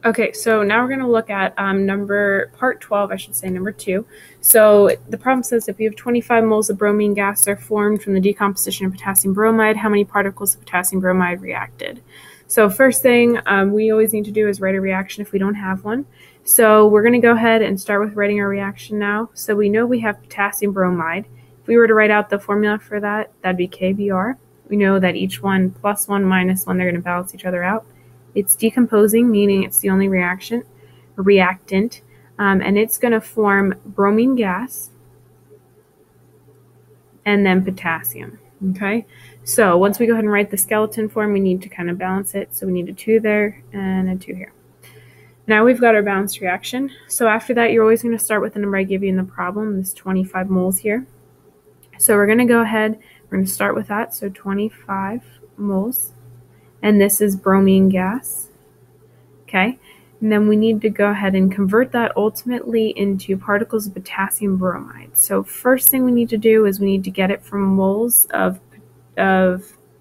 Okay, so now we're going to look at part 12, I should say, number 2. So the problem says if you have 25 moles of bromine gas are formed from the decomposition of potassium bromide, how many particles of potassium bromide reacted? So first thing we always need to do is write a reaction if we don't have one. So we're going to go ahead and start with writing our reaction now. So we know we have potassium bromide. If we were to write out the formula for that, that'd be KBr. We know that each one plus 1 minus 1, they're going to balance each other out. It's decomposing, meaning it's the only reactant, and it's going to form bromine gas and then potassium. Okay, so once we go ahead and write the skeleton form, we need to kind of balance it. So we need a 2 there and a 2 here. Now we've got our balanced reaction. So after that, you're always going to start with the number I give you in the problem, this 25 moles here. So we're going to go ahead, we're going to start with that. So 25 moles, and this is bromine gas. Okay, and then we need to go ahead and convert that ultimately into particles of potassium bromide. So first thing we need to do is we need to get it from moles of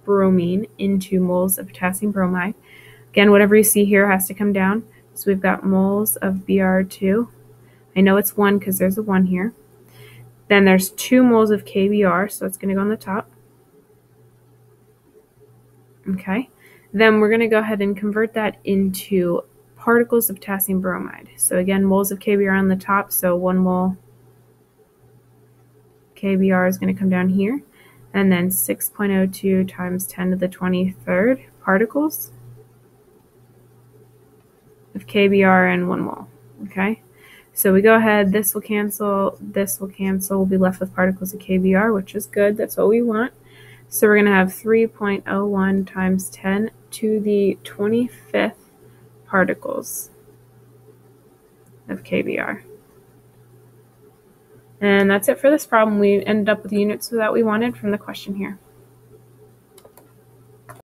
bromine into moles of potassium bromide. Again, whatever you see here has to come down. So we've got moles of Br2. I know it's 1 because there's a 1 here. Then there's 2 moles of KBr, so it's going to go on the top. Okay, then we're going to go ahead and convert that into particles of potassium bromide. So again, moles of KBr on the top, so 1 mole KBr is going to come down here, and then 6.02 times 10 to the 23rd particles of KBr and 1 mole. Okay, so we go ahead, this will cancel, we'll be left with particles of KBr, which is good, that's what we want. So we're going to have 3.01 times 10 to the 25th particles of KBr. And that's it for this problem. We ended up with the units that we wanted from the question here.